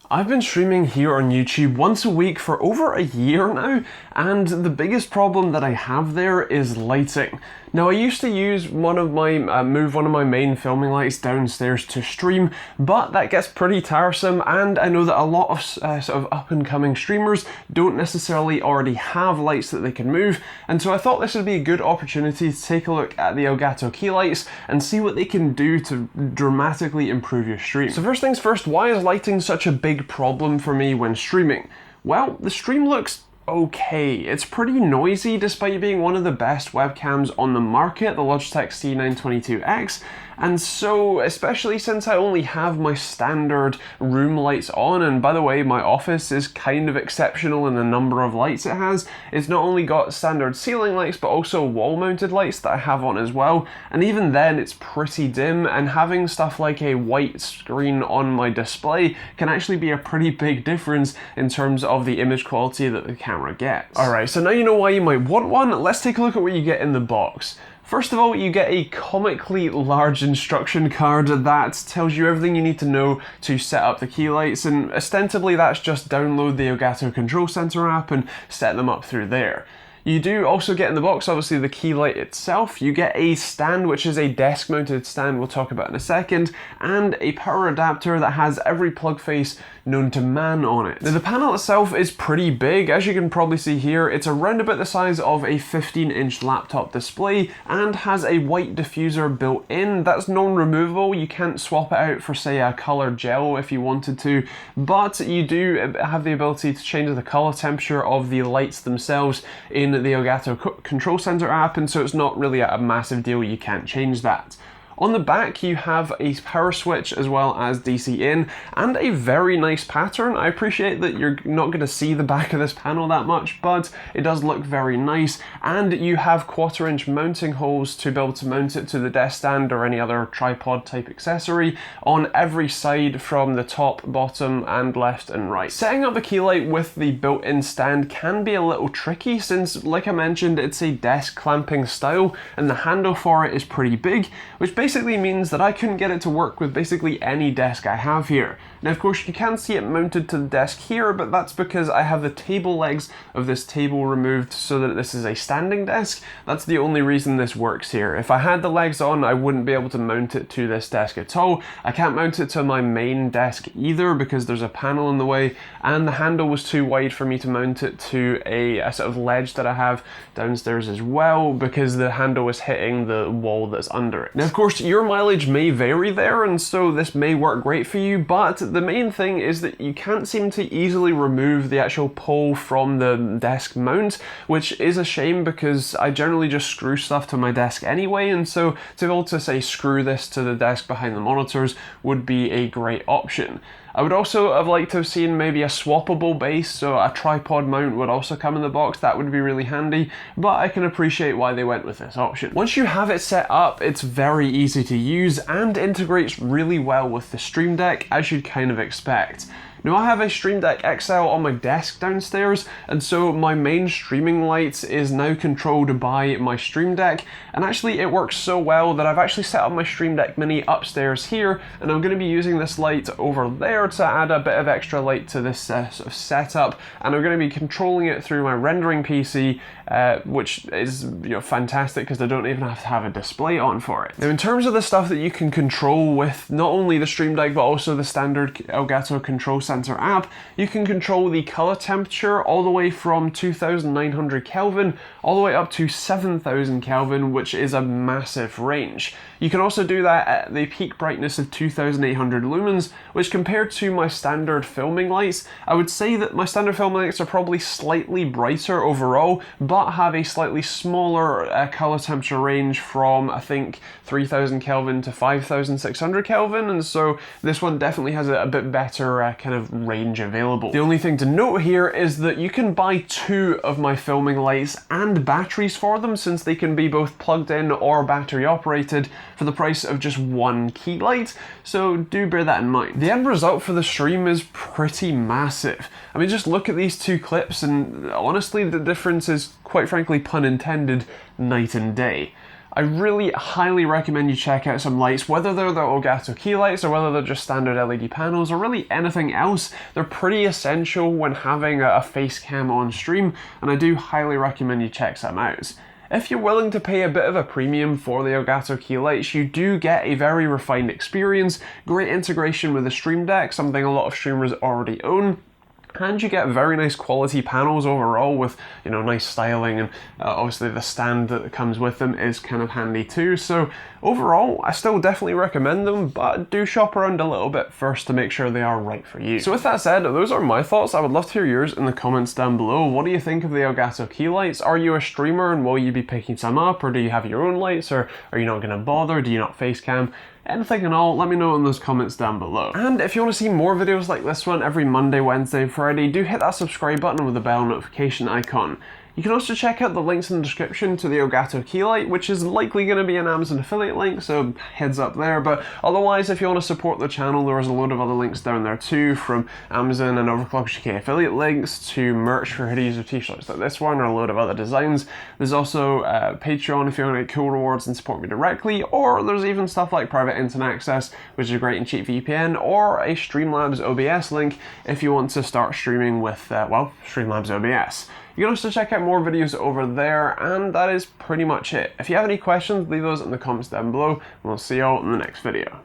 I've been streaming here on YouTube once a week for over a year now, and the biggest problem that I have there is lighting. Now, I used to use move one of my main filming lights downstairs to stream, but that gets pretty tiresome, and I know that a lot of sort of up-and-coming streamers don't necessarily already have lights that they can move, and so I thought this would be a good opportunity to take a look at the Elgato Key Lights and see what they can do to dramatically improve your stream. So first things first, why is lighting such a big problem for me when streaming? Well, the stream looks okay. It's pretty noisy despite being one of the best webcams on the market, the Logitech C922X, and so especially since I only have my standard room lights on, and by the way, my office is kind of exceptional in the number of lights it has. It's not only got standard ceiling lights but also wall mounted lights that I have on as well, and even then it's pretty dim, and having stuff like a white screen on my display can actually be a pretty big difference in terms of the image quality that the camera gets. Alright, so now you know why you might want one. Let's take a look at what you get in the box. First of all, you get a comically large instruction card that tells you everything you need to know to set up the key lights, and ostensibly that's just download the Elgato Control Center app and set them up through there. You do also get in the box, obviously, the key light itself. You get a stand, which is a desk-mounted stand we'll talk about in a second, and a power adapter that has every plug face known to man on it. Now, the panel itself is pretty big. As you can probably see here, it's around about the size of a 15-inch laptop display and has a white diffuser built in. That's non-removable. You can't swap it out for, say, a color gel if you wanted to, but you do have the ability to change the color temperature of the lights themselves in the Elgato Control Center app, and so it's not really a massive deal. You can't change that. On the back, you have a power switch as well as DC in, and a very nice pattern. I appreciate that you're not going to see the back of this panel that much, but it does look very nice, and you have 1/4-inch mounting holes to be able to mount it to the desk stand or any other tripod type accessory on every side from the top, bottom, and left and right. Setting up the key light with the built-in stand can be a little tricky since, like I mentioned, it's a desk clamping style, and the handle for it is pretty big, which basically means that I couldn't get it to work with basically any desk I have here. Now, of course, you can see it mounted to the desk here, but that's because I have the table legs of this table removed so that this is a standing desk. That's the only reason this works here. If I had the legs on, I wouldn't be able to mount it to this desk at all. I can't mount it to my main desk either because there's a panel in the way, and the handle was too wide for me to mount it to a sort of ledge that I have downstairs as well because the handle was hitting the wall that's under it. Now, of course, your mileage may vary there, and so this may work great for you, but the main thing is that you can't seem to easily remove the actual pole from the desk mount, which is a shame because I generally just screw stuff to my desk anyway, and so to be able to, say, screw this to the desk behind the monitors would be a great option. I would also have liked to have seen maybe a swappable base, so a tripod mount would also come in the box. That would be really handy, but I can appreciate why they went with this option. Once you have it set up, it's very easy to use and integrates really well with the Stream Deck, as you'd kind of expect. Now, I have a Stream Deck XL on my desk downstairs, and so my main streaming light is now controlled by my Stream Deck, and actually it works so well that I've actually set up my Stream Deck Mini upstairs here, and I'm going to be using this light over there to add a bit of extra light to this sort of setup, and I'm going to be controlling it through my rendering PC, which is fantastic because I don't even have to have a display on for it. Now, in terms of the stuff that you can control with not only the Stream Deck but also the standard Elgato Control Center app, you can control the color temperature all the way from 2900 Kelvin all the way up to 7000 Kelvin, which is a massive range. You can also do that at the peak brightness of 2800 lumens, which compared to my standard filming lights, I would say that my standard filming lights are probably slightly brighter overall, but have a slightly smaller color temperature range from, I think, 3000 Kelvin to 5600 Kelvin, and so this one definitely has a bit better kind of range available. The only thing to note here is that you can buy 2 of my filming lights and batteries for them, since they can be both plugged in or battery operated for the price of just 1 key light, so do bear that in mind. The end result for the stream is pretty massive. I mean, just look at these 2 clips, and honestly the difference is, quite frankly, pun intended, night and day. I really highly recommend you check out some lights, whether they're the Elgato Key Lights or whether they're just standard LED panels or really anything else. They're pretty essential when having a face cam on stream, and I do highly recommend you check some out. If you're willing to pay a bit of a premium for the Elgato Key Lights, you do get a very refined experience, great integration with the Stream Deck, something a lot of streamers already own, and you get very nice quality panels overall with, you know, nice styling, and obviously the stand that comes with them is kind of handy too. So overall, I still definitely recommend them, but do shop around a little bit first to make sure they are right for you. So with that said, those are my thoughts. I would love to hear yours in the comments down below. What do you think of the Elgato Key Lights? Are you a streamer and will you be picking some up, or do you have your own lights, or are you not going to bother? Do you not face cam? Anything and all, let me know in those comments down below. And if you want to see more videos like this one every Monday, Wednesday, and Friday, do hit that subscribe button with the bell notification icon. You can also check out the links in the description to the Elgato Key Light, which is likely going to be an Amazon affiliate link, so heads up there. But otherwise, if you want to support the channel, there is a load of other links down there too, from Amazon and Overclockers UK affiliate links to merch for hoodies or t-shirts like this one, or a load of other designs. There's also Patreon if you want to get cool rewards and support me directly, or there's even stuff like private internet access, which is a great and cheap VPN, or a Streamlabs OBS link if you want to start streaming with, well, Streamlabs OBS. You can also check out more videos over there, and that is pretty much it. If you have any questions, leave those in the comments down below, and we'll see you all in the next video.